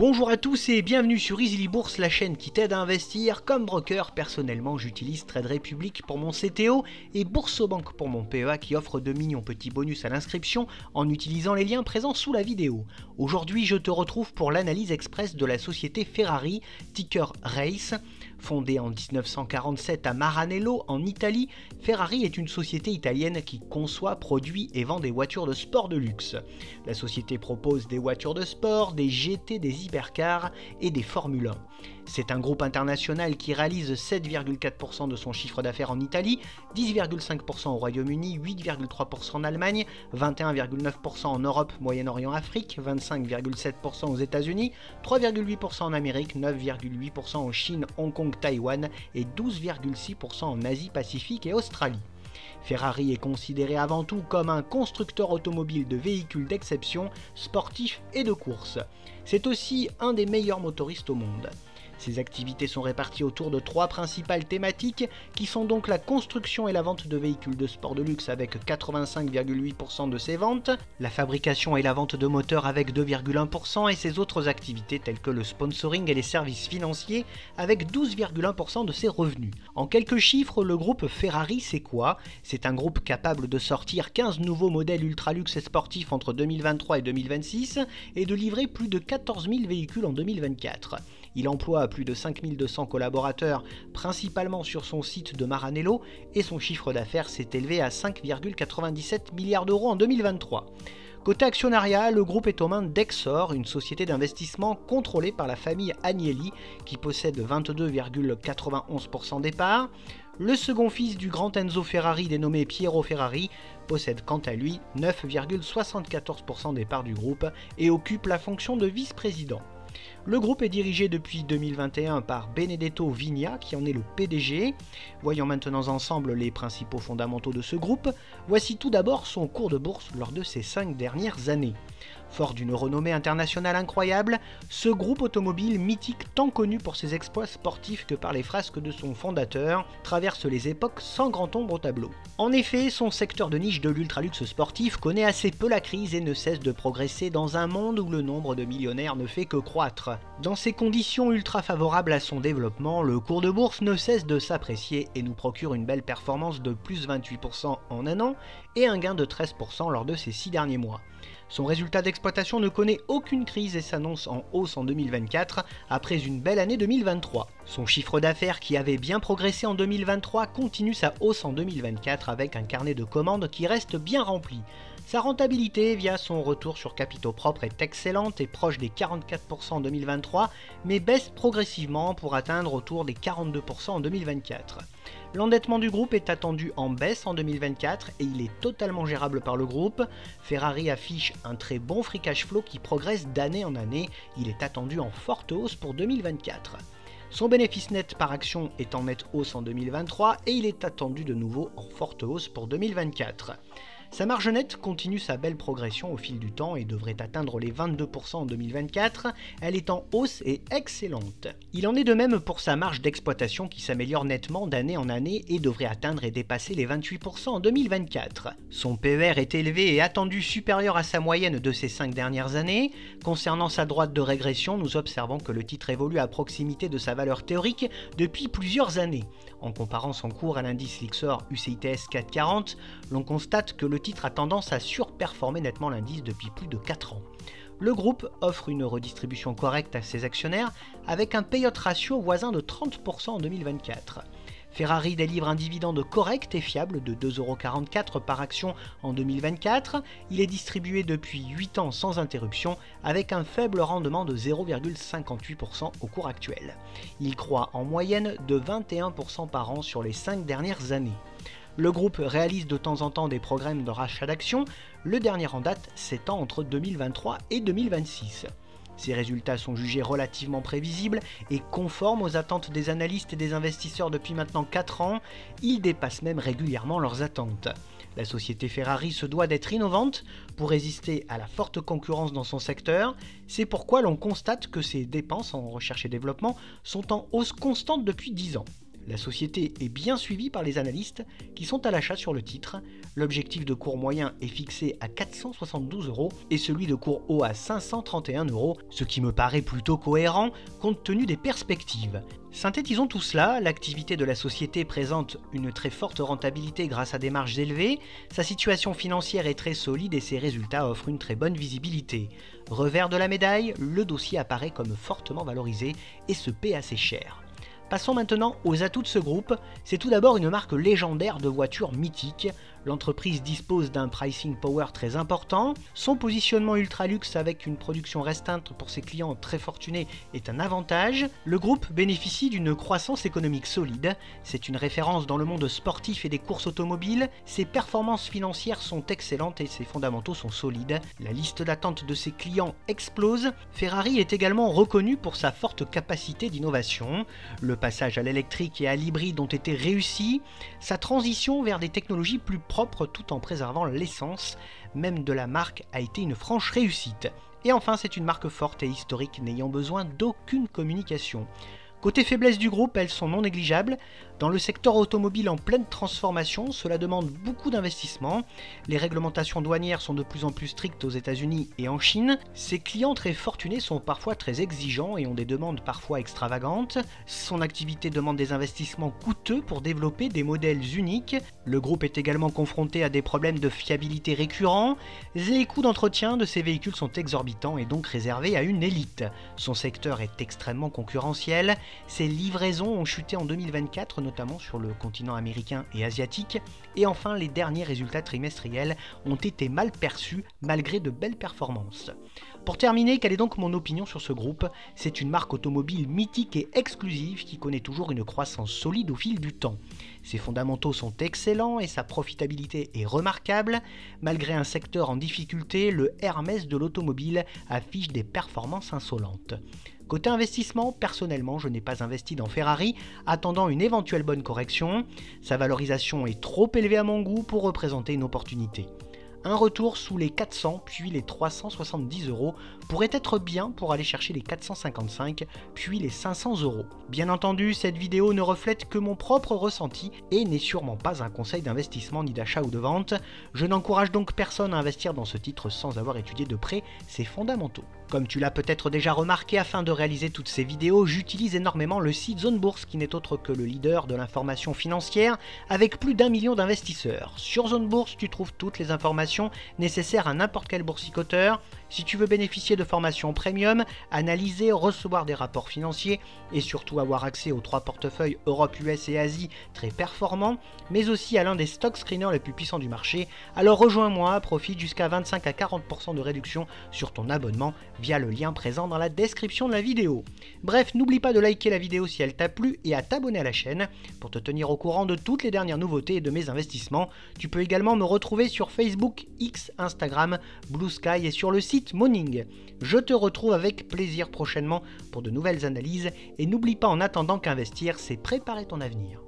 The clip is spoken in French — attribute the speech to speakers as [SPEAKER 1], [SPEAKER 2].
[SPEAKER 1] Bonjour à tous et bienvenue sur Easily Bourse, la chaîne qui t'aide à investir. Comme broker, personnellement, j'utilise Trade Republic pour mon CTO et Boursobank pour mon PEA qui offre de mignons petits bonus à l'inscription en utilisant les liens présents sous la vidéo. Aujourd'hui, je te retrouve pour l'analyse express de la société Ferrari, ticker Race. Fondée en 1947 à Maranello, en Italie, Ferrari est une société italienne qui conçoit, produit et vend des voitures de sport de luxe. La société propose des voitures de sport, des GT, des hypercars et des Formule 1. C'est un groupe international qui réalise 7,4% de son chiffre d'affaires en Italie, 10,5% au Royaume-Uni, 8,3% en Allemagne, 21,9% en Europe, Moyen-Orient, Afrique, 25,7% aux États-Unis, 3,8% en Amérique, 9,8% en Chine, Hong Kong, Taïwan et 12,6% en Asie, Pacifique et Australie. Ferrari est considéré avant tout comme un constructeur automobile de véhicules d'exception, sportifs et de course. C'est aussi un des meilleurs motoristes au monde. Ses activités sont réparties autour de trois principales thématiques qui sont donc la construction et la vente de véhicules de sport de luxe avec 85,8% de ses ventes, la fabrication et la vente de moteurs avec 2,1% et ses autres activités telles que le sponsoring et les services financiers avec 12,1% de ses revenus. En quelques chiffres, le groupe Ferrari c'est quoi? C'est un groupe capable de sortir 15 nouveaux modèles ultra luxe et sportifs entre 2023 et 2026 et de livrer plus de 14 000 véhicules en 2024. Il emploie plus de 5200 collaborateurs, principalement sur son site de Maranello, et son chiffre d'affaires s'est élevé à 5,97 milliards d'euros en 2023. Côté actionnariat, le groupe est aux mains d'Exor, une société d'investissement contrôlée par la famille Agnelli, qui possède 22,91% des parts. Le second fils du grand Enzo Ferrari, dénommé Piero Ferrari, possède quant à lui 9,74% des parts du groupe et occupe la fonction de vice-président. Le groupe est dirigé depuis 2021 par Benedetto Vigna, qui en est le PDG. Voyons maintenant ensemble les principaux fondamentaux de ce groupe. Voici tout d'abord son cours de bourse lors de ces 5 dernières années. Fort d'une renommée internationale incroyable, ce groupe automobile mythique tant connu pour ses exploits sportifs que par les frasques de son fondateur, traverse les époques sans grand ombre au tableau. En effet, son secteur de niche de l'ultraluxe sportif connaît assez peu la crise et ne cesse de progresser dans un monde où le nombre de millionnaires ne fait que croître. Dans ces conditions ultra favorables à son développement, le cours de bourse ne cesse de s'apprécier et nous procure une belle performance de plus 28% en un an et un gain de 13% lors de ces 6 derniers mois. Son résultat d'exploitation ne connaît aucune crise et s'annonce en hausse en 2024 après une belle année 2023. Son chiffre d'affaires qui avait bien progressé en 2023 continue sa hausse en 2024 avec un carnet de commandes qui reste bien rempli. Sa rentabilité via son retour sur capitaux propres est excellente et proche des 44% en 2023, mais baisse progressivement pour atteindre autour des 42% en 2024. L'endettement du groupe est attendu en baisse en 2024 et il est totalement gérable par le groupe. Ferrari affiche un très bon free cash flow qui progresse d'année en année, il est attendu en forte hausse pour 2024. Son bénéfice net par action est en nette hausse en 2023 et il est attendu de nouveau en forte hausse pour 2024. Sa marge nette continue sa belle progression au fil du temps et devrait atteindre les 22% en 2024, elle est en hausse et excellente. Il en est de même pour sa marge d'exploitation qui s'améliore nettement d'année en année et devrait atteindre et dépasser les 28% en 2024. Son PER est élevé et attendu supérieur à sa moyenne de ces 5 dernières années. Concernant sa droite de régression, nous observons que le titre évolue à proximité de sa valeur théorique depuis plusieurs années. En comparant son cours à l'indice Lyxor UCITS 440, l'on constate que le titre a tendance à surperformer nettement l'indice depuis plus de 4 ans. Le groupe offre une redistribution correcte à ses actionnaires avec un payout ratio voisin de 30% en 2024. Ferrari délivre un dividende correct et fiable de 2,44€ par action en 2024. Il est distribué depuis 8 ans sans interruption avec un faible rendement de 0,58% au cours actuel. Il croît en moyenne de 21% par an sur les 5 dernières années. Le groupe réalise de temps en temps des programmes de rachat d'actions, le dernier en date s'étend entre 2023 et 2026. Ces résultats sont jugés relativement prévisibles et conformes aux attentes des analystes et des investisseurs depuis maintenant 4 ans, ils dépassent même régulièrement leurs attentes. La société Ferrari se doit d'être innovante pour résister à la forte concurrence dans son secteur, c'est pourquoi l'on constate que ses dépenses en recherche et développement sont en hausse constante depuis 10 ans. La société est bien suivie par les analystes qui sont à l'achat sur le titre. L'objectif de cours moyen est fixé à 472 € et celui de cours haut à 531 €, ce qui me paraît plutôt cohérent compte tenu des perspectives. Synthétisons tout cela, l'activité de la société présente une très forte rentabilité grâce à des marges élevées, sa situation financière est très solide et ses résultats offrent une très bonne visibilité. Revers de la médaille, le dossier apparaît comme fortement valorisé et se paie assez cher. Passons maintenant aux atouts de ce groupe. C'est tout d'abord une marque légendaire de voitures mythiques. L'entreprise dispose d'un pricing power très important. Son positionnement ultra luxe avec une production restreinte pour ses clients très fortunés est un avantage. Le groupe bénéficie d'une croissance économique solide. C'est une référence dans le monde sportif et des courses automobiles. Ses performances financières sont excellentes et ses fondamentaux sont solides. La liste d'attente de ses clients explose. Ferrari est également reconnu pour sa forte capacité d'innovation. Le passage à l'électrique et à l'hybride ont été réussis. Sa transition vers des technologies plus propre tout en préservant l'essence même de la marque a été une franche réussite. Et enfin, c'est une marque forte et historique n'ayant besoin d'aucune communication. Côté faiblesse du groupe, elles sont non négligeables. Dans le secteur automobile en pleine transformation, cela demande beaucoup d'investissement. Les réglementations douanières sont de plus en plus strictes aux États-Unis et en Chine. Ses clients très fortunés sont parfois très exigeants et ont des demandes parfois extravagantes. Son activité demande des investissements coûteux pour développer des modèles uniques. Le groupe est également confronté à des problèmes de fiabilité récurrents. Les coûts d'entretien de ces véhicules sont exorbitants et donc réservés à une élite. Son secteur est extrêmement concurrentiel. Ses livraisons ont chuté en 2024, notamment sur le continent américain et asiatique. Et enfin, les derniers résultats trimestriels ont été mal perçus malgré de belles performances. Pour terminer, quelle est donc mon opinion sur ce groupe? C'est une marque automobile mythique et exclusive qui connaît toujours une croissance solide au fil du temps. Ses fondamentaux sont excellents et sa profitabilité est remarquable. Malgré un secteur en difficulté, le Hermès de l'automobile affiche des performances insolentes. Côté investissement, personnellement, je n'ai pas investi dans Ferrari, attendant une éventuelle bonne correction. Sa valorisation est trop élevée à mon goût pour représenter une opportunité. Un retour sous les 400 puis les 370 € pourrait être bien pour aller chercher les 455 puis les 500 €. Bien entendu, cette vidéo ne reflète que mon propre ressenti et n'est sûrement pas un conseil d'investissement ni d'achat ou de vente. Je n'encourage donc personne à investir dans ce titre sans avoir étudié de près ses fondamentaux. Comme tu l'as peut-être déjà remarqué, afin de réaliser toutes ces vidéos, j'utilise énormément le site Zone Bourse qui n'est autre que le leader de l'information financière avec plus d'1 million d'investisseurs. Sur Zone Bourse, tu trouves toutes les informations nécessaires à n'importe quel boursicoteur. Si tu veux bénéficier de formations premium, analyser, recevoir des rapports financiers et surtout avoir accès aux 3 portefeuilles Europe, US et Asie très performants, mais aussi à l'un des stock screeners les plus puissants du marché, alors rejoins-moi, profite jusqu'à 25 à 40% de réduction sur ton abonnement via le lien présent dans la description de la vidéo. Bref, n'oublie pas de liker la vidéo si elle t'a plu et à t'abonner à la chaîne pour te tenir au courant de toutes les dernières nouveautés et de mes investissements. Tu peux également me retrouver sur Facebook, X, Instagram, Blue Sky et sur le site Moning. Je te retrouve avec plaisir prochainement pour de nouvelles analyses et n'oublie pas en attendant qu'investir, c'est préparer ton avenir.